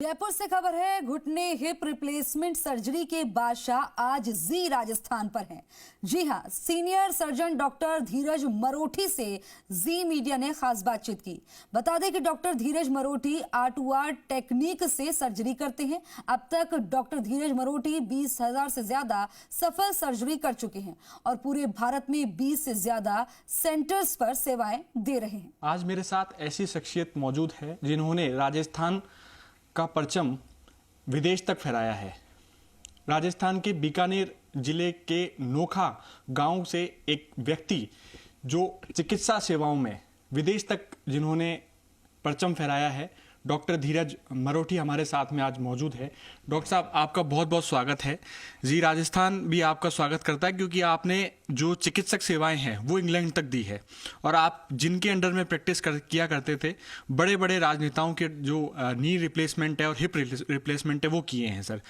जयपुर से खबर है। घुटने हिप रिप्लेसमेंट सर्जरी के बादशाह आज जी राजस्थान पर हैं। जी हां, सीनियर सर्जन डॉक्टर धीरज मरोठी से जी मीडिया ने खास बातचीत की। बता दें कि डॉक्टर धीरज मरोठी R2R टेक्निक से सर्जरी करते हैं। अब तक डॉक्टर धीरज मरोठी 20,000 से ज्यादा सफल सर्जरी कर चुके हैं और पूरे भारत में 20 से ज्यादा सेंटर्स पर सेवाएं दे रहे हैं। आज मेरे साथ ऐसी शख्सियत मौजूद है जिन्होंने राजस्थान का परचम विदेश तक फहराया है। राजस्थान के बीकानेर जिले के नोखा गांव से एक व्यक्ति जो चिकित्सा सेवाओं में विदेश तक जिन्होंने परचम फहराया है, डॉक्टर धीरज मरोठी हमारे साथ में आज मौजूद है। डॉक्टर साहब, आपका बहुत बहुत स्वागत है। जी राजस्थान भी आपका स्वागत करता है क्योंकि आपने जो चिकित्सक सेवाएं हैं वो इंग्लैंड तक दी है और आप जिनके अंडर में प्रैक्टिस किया करते थे, बड़े बड़े राजनेताओं के जो नी रिप्लेसमेंट है और हिप रिप्लेसमेंट है वो किए हैं। सर,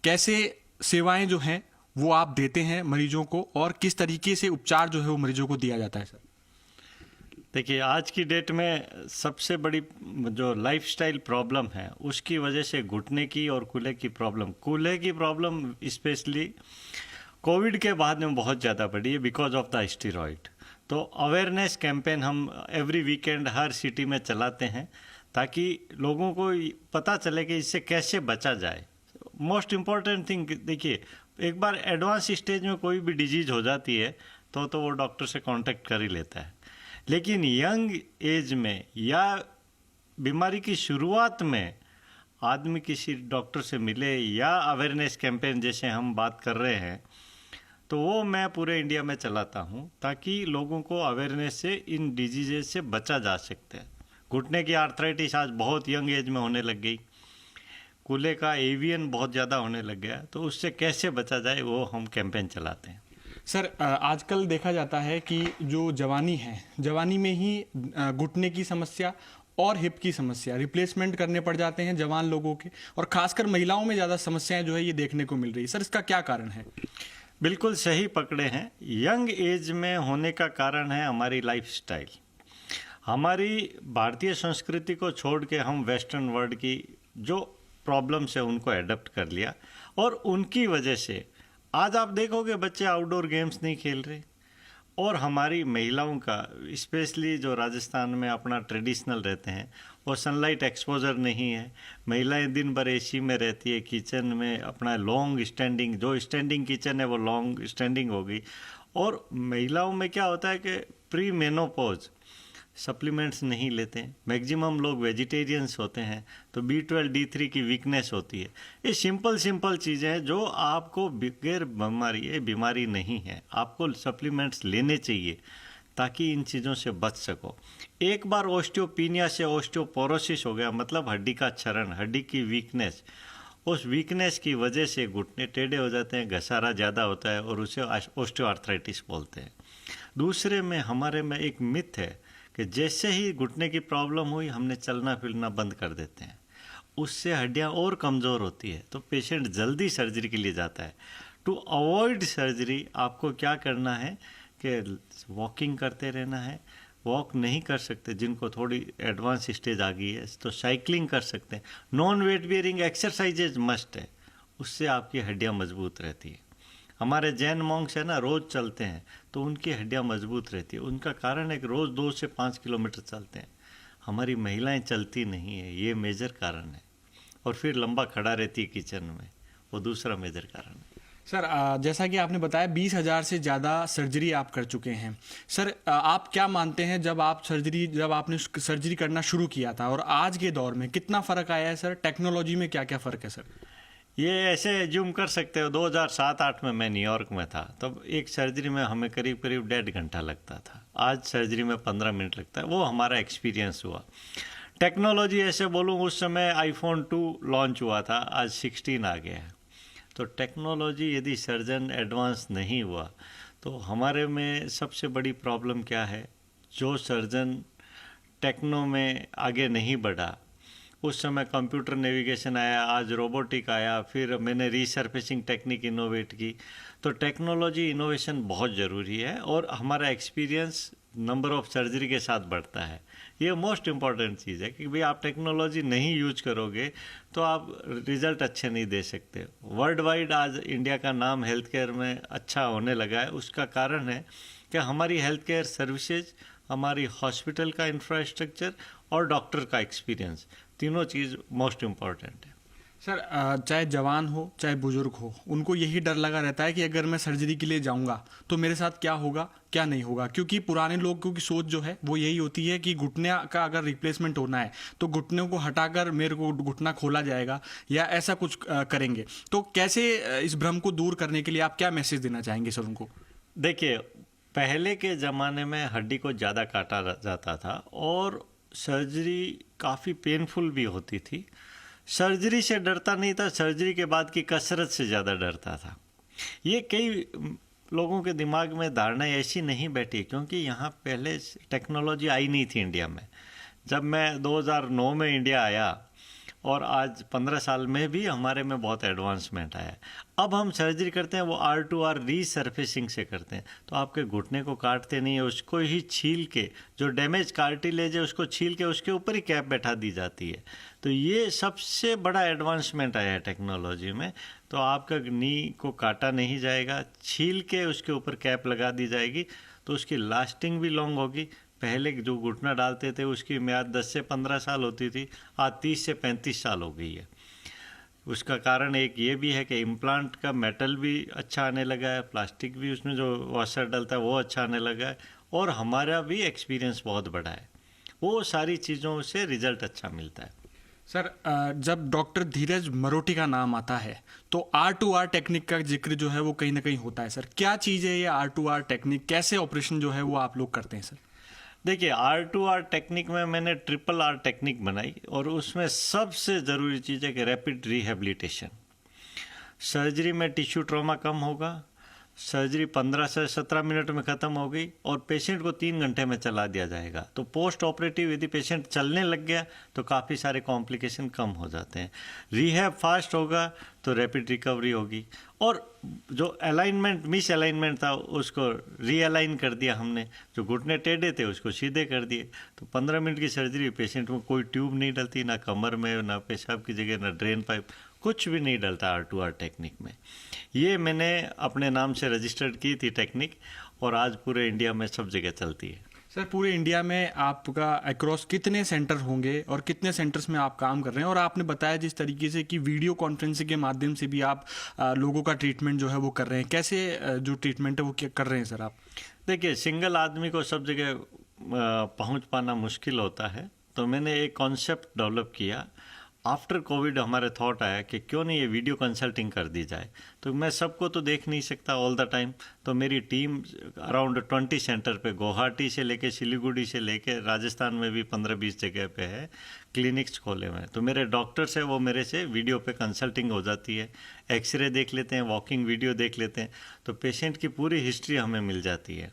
कैसे सेवाएं जो हैं वो आप देते हैं मरीजों को और किस तरीके से उपचार जो है वो मरीजों को दिया जाता है? सर देखिए, आज की डेट में सबसे बड़ी जो लाइफस्टाइल प्रॉब्लम है उसकी वजह से घुटने की और कूल्हे की प्रॉब्लम स्पेशली कोविड के बाद में बहुत ज़्यादा बढ़ी है बिकॉज ऑफ द स्टेरॉइड। तो अवेयरनेस कैंपेन हम एवरी वीकेंड हर सिटी में चलाते हैं ताकि लोगों को पता चले कि इससे कैसे बचा जाए। मोस्ट इम्पॉर्टेंट थिंग, देखिए, एक बार एडवांस स्टेज में कोई भी डिजीज हो जाती है तो वो डॉक्टर से कांटेक्ट कर ही लेता है, लेकिन यंग एज में या बीमारी की शुरुआत में आदमी किसी डॉक्टर से मिले या अवेयरनेस कैंपेन जैसे हम बात कर रहे हैं तो वो मैं पूरे इंडिया में चलाता हूँ ताकि लोगों को अवेयरनेस से इन डिजीजेज से बचा जा सकता है। घुटने की आर्थराइटिस आज बहुत यंग एज में होने लग गई, कूल्हे का एवियन बहुत ज़्यादा होने लग गया, तो उससे कैसे बचा जाए वो हम कैंपेन चलाते हैं। सर, आजकल देखा जाता है कि जो जवानी है, जवानी में ही घुटने की समस्या और हिप की समस्या रिप्लेसमेंट करने पड़ जाते हैं जवान लोगों के, और खासकर महिलाओं में ज़्यादा समस्याएं जो है ये देखने को मिल रही है। सर, इसका क्या कारण है? बिल्कुल सही पकड़े हैं। यंग एज में होने का कारण है हमारी लाइफस्टाइल। हमारी भारतीय संस्कृति को छोड़ के हम वेस्टर्न वर्ल्ड की जो प्रॉब्लम्स है उनको एडप्ट कर लिया और उनकी वजह से आज आप देखोगे बच्चे आउटडोर गेम्स नहीं खेल रहे। और हमारी महिलाओं का स्पेशली जो राजस्थान में अपना ट्रेडिशनल रहते हैं वो सनलाइट एक्सपोजर नहीं है। महिलाएं दिन भर एसी में रहती है, किचन में अपना लॉन्ग स्टैंडिंग, जो स्टैंडिंग किचन है वो लॉन्ग स्टैंडिंग हो गई। और महिलाओं में क्या होता है कि प्री मेनोपॉज सप्लीमेंट्स नहीं लेते हैं, मैक्सिमम लोग वेजिटेरियंस होते हैं, तो B12 D3 की वीकनेस होती है। ये सिंपल चीज़ें हैं जो आपको बगैर बीमारी, ये बीमारी नहीं है, आपको सप्लीमेंट्स लेने चाहिए ताकि इन चीज़ों से बच सको। एक बार ओस्टियोपीनिया से ओस्टियोपोरोसिस हो गया, मतलब हड्डी का क्षरण, हड्डी की वीकनेस, उस वीकनेस की वजह से घुटने टेढ़े हो जाते हैं, घसारा ज़्यादा होता है और उसे ओस्टियोआर्थराइटिस बोलते हैं। दूसरे में हमारे में एक मिथ है कि जैसे ही घुटने की प्रॉब्लम हुई हमने चलना फिरना बंद कर देते हैं, उससे हड्डियां और कमज़ोर होती है, तो पेशेंट जल्दी सर्जरी के लिए जाता है। टू अवॉइड सर्जरी आपको क्या करना है कि वॉकिंग करते रहना है। वॉक नहीं कर सकते, जिनको थोड़ी एडवांस स्टेज आ गई है तो साइकिलिंग कर सकते हैं। Non weight bearing exercises must है, उससे आपकी हड्डियाँ मजबूत रहती है। हमारे जैन मॉन्क्स है ना, रोज़ चलते हैं तो उनकी हड्डियाँ मजबूत रहती है। उनका कारण है कि रोज़ 2 से 5 किलोमीटर चलते हैं। हमारी महिलाएं चलती नहीं है, ये मेजर कारण है। और फिर लंबा खड़ा रहती है किचन में, वो दूसरा मेजर कारण है। सर, जैसा कि आपने बताया 20,000 से ज़्यादा सर्जरी आप कर चुके हैं। सर, आप क्या मानते हैं जब आपने सर्जरी करना शुरू किया था और आज के दौर में कितना फ़र्क आया है? सर, टेक्नोलॉजी में क्या क्या फ़र्क है? सर, ये ऐसे एज्यूम कर सकते हो, 2007-8 में मैं न्यूयॉर्क में था, तब एक सर्जरी में हमें करीब 1.5 घंटा लगता था। आज सर्जरी में 15 मिनट लगता है। वो हमारा एक्सपीरियंस हुआ। टेक्नोलॉजी ऐसे बोलूँ, उस समय iPhone 2 लॉन्च हुआ था, आज 16 आ गया है। तो टेक्नोलॉजी यदि सर्जन एडवांस नहीं हुआ तो हमारे में सबसे बड़ी प्रॉब्लम क्या है, जो सर्जन टेक्नो में आगे नहीं बढ़ा, उस समय कंप्यूटर नेविगेशन आया, आज रोबोटिक आया, फिर मैंने रीसर्फेसिंग टेक्निक इनोवेट की। तो टेक्नोलॉजी इनोवेशन बहुत ज़रूरी है और हमारा एक्सपीरियंस नंबर ऑफ सर्जरी के साथ बढ़ता है। ये मोस्ट इम्पॉर्टेंट चीज़ है कि भाई आप टेक्नोलॉजी नहीं यूज करोगे तो आप रिजल्ट अच्छे नहीं दे सकते। वर्ल्ड वाइड आज इंडिया का नाम हेल्थ केयर में अच्छा होने लगा है। उसका कारण है कि हमारी हेल्थ केयर सर्विसेज, हमारी हॉस्पिटल का इंफ्रास्ट्रक्चर और डॉक्टर का एक्सपीरियंस, तीनों चीज़ मोस्ट इम्पॉर्टेंट है। सर चाहे जवान हो चाहे बुजुर्ग हो, उनको यही डर लगा रहता है कि अगर मैं सर्जरी के लिए जाऊंगा तो मेरे साथ क्या होगा क्या नहीं होगा, क्योंकि पुराने लोगों की सोच जो है वो यही होती है कि घुटने का अगर रिप्लेसमेंट होना है तो घुटनों को हटाकर मेरे को घुटना खोला जाएगा या ऐसा कुछ करेंगे। तो कैसे इस भ्रम को दूर करने के लिए आप क्या मैसेज देना चाहेंगे सर उनको? देखिए, पहले के ज़माने में हड्डी को ज़्यादा काटा जाता था और सर्जरी काफ़ी पेनफुल भी होती थी। सर्जरी से डरता नहीं था, सर्जरी के बाद की कसरत से ज़्यादा डरता था। ये कई लोगों के दिमाग में धारणा ऐसी नहीं बैठी क्योंकि यहाँ पहले टेक्नोलॉजी आई नहीं थी इंडिया में। जब मैं 2009 में इंडिया आया और आज 15 साल में भी हमारे में बहुत एडवांसमेंट आया है। अब हम सर्जरी करते हैं वो R2R रीसर्फेसिंग से करते हैं, तो आपके घुटने को काटते नहीं है, उसको ही छील के, जो डैमेज कार्टिलेज है उसको छील के उसके ऊपर ही कैप बैठा दी जाती है। तो ये सबसे बड़ा एडवांसमेंट आया है टेक्नोलॉजी में। तो आपका नी को काटा नहीं जाएगा, छील के उसके ऊपर कैप लगा दी जाएगी, तो उसकी लास्टिंग भी लॉन्ग होगी। पहले जो घुटना डालते थे उसकी म्याद 10 से 15 साल होती थी, आज 30 से 35 साल हो गई है। उसका कारण एक ये भी है कि इम्प्लांट का मेटल भी अच्छा आने लगा है, प्लास्टिक भी उसमें जो वॉशर डलता है वो अच्छा आने लगा है, और हमारा भी एक्सपीरियंस बहुत बड़ा है। वो सारी चीज़ों से रिजल्ट अच्छा मिलता है। सर जब डॉक्टर धीरज मरोठी का नाम आता है तो R2R टेक्निक का जिक्र जो है वो कहीं ना कहीं होता है। सर क्या चीज़ है ये R2R टेक्निक, कैसे ऑपरेशन जो है वो आप लोग करते हैं सर? देखिए, R2R टेक्निक में मैंने RRR टेक्निक बनाई और उसमें सबसे ज़रूरी चीज़ है कि रैपिड रिहेबिलिटेशन। सर्जरी में टिश्यू ट्रॉमा कम होगा, सर्जरी 15 से 17 मिनट में ख़त्म हो गई और पेशेंट को 3 घंटे में चला दिया जाएगा। तो पोस्ट ऑपरेटिव यदि पेशेंट चलने लग गया तो काफ़ी सारे कॉम्प्लिकेशन कम हो जाते हैं। रिहैब फास्ट होगा तो रैपिड रिकवरी होगी, और जो अलाइनमेंट मिस अलाइनमेंट था उसको रीअलाइन कर दिया हमने, जो घुटने टेढ़े थे उसको सीधे कर दिए। तो 15 मिनट की सर्जरी, पेशेंट में कोई ट्यूब नहीं डलती, ना कमर में, ना पेशाब की जगह, ना ड्रेन पाइप, कुछ भी नहीं डलता R2R टेक्निक में। ये मैंने अपने नाम से रजिस्टर्ड की थी टेक्निक, और आज पूरे इंडिया में सब जगह चलती है। सर पूरे इंडिया में आपका अक्रॉस कितने सेंटर होंगे और कितने सेंटर्स में आप काम कर रहे हैं? और आपने बताया जिस तरीके से कि वीडियो कॉन्फ्रेंसिंग के माध्यम से भी आप लोगों का ट्रीटमेंट जो है वो कर रहे हैं, कैसे जो ट्रीटमेंट है वो क्या कर रहे हैं सर आप? देखिए, सिंगल आदमी को सब जगह पहुंच पाना मुश्किल होता है, तो मैंने एक कॉन्सेप्ट डेवलप किया। आफ्टर कोविड हमारे थॉट आया कि क्यों नहीं ये वीडियो कंसल्टिंग कर दी जाए। तो मैं सबको तो देख नहीं सकता ऑल द टाइम, तो मेरी टीम अराउंड 20 सेंटर पे, गुवाहाटी से लेके सिलीगुड़ी से लेके राजस्थान में भी 15-20 जगह पे है क्लिनिक्स खोले हुए हैं। तो मेरे डॉक्टर्स हैं वो मेरे से वीडियो पे कंसल्टिंग हो जाती है, एक्सरे देख लेते हैं, वॉकिंग वीडियो देख लेते हैं, तो पेशेंट की पूरी हिस्ट्री हमें मिल जाती है।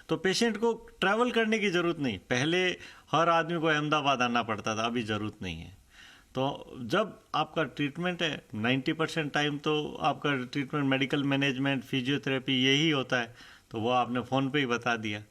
तो पेशेंट को ट्रैवल करने की ज़रूरत नहीं, पहले हर आदमी को अहमदाबाद आना पड़ता था, अभी ज़रूरत नहीं है। तो जब आपका ट्रीटमेंट है 90% टाइम तो आपका ट्रीटमेंट मेडिकल मैनेजमेंट, फिजियोथेरेपी यही होता है, तो वो आपने फ़ोन पे ही बता दिया।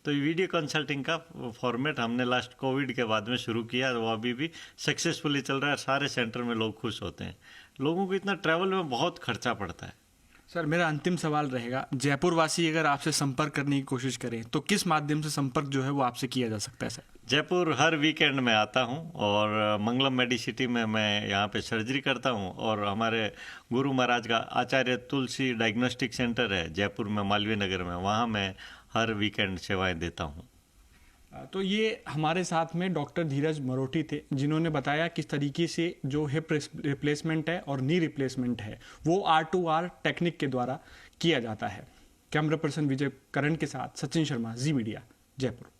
तो वीडियो कंसल्टिंग का फॉर्मेट हमने लास्ट कोविड के बाद में शुरू किया, वो अभी भी सक्सेसफुली चल रहा है। सारे सेंटर में लोग खुश होते हैं। लोगों को इतना ट्रैवल में बहुत खर्चा पड़ता है। सर मेरा अंतिम सवाल रहेगा, जयपुर वासी अगर आपसे संपर्क करने की कोशिश करें तो किस माध्यम से संपर्क जो है वो आपसे किया जा सकता है सर? जयपुर हर वीकेंड में आता हूं, और मंगलम मेडिसिटी में मैं यहाँ पे सर्जरी करता हूं, और हमारे गुरु महाराज का आचार्य तुलसी डायग्नोस्टिक सेंटर है जयपुर में, मालवीय नगर में, वहाँ मैं हर वीकेंड सेवाएं देता हूं। तो ये हमारे साथ में डॉक्टर धीरज मरोठी थे, जिन्होंने बताया किस तरीके से जो हिप रिप्लेसमेंट है और नी रिप्लेसमेंट है वो R2R टेक्निक के द्वारा किया जाता है। कैमरा पर्सन विजय करण के साथ सचिन शर्मा, जी मीडिया, जयपुर।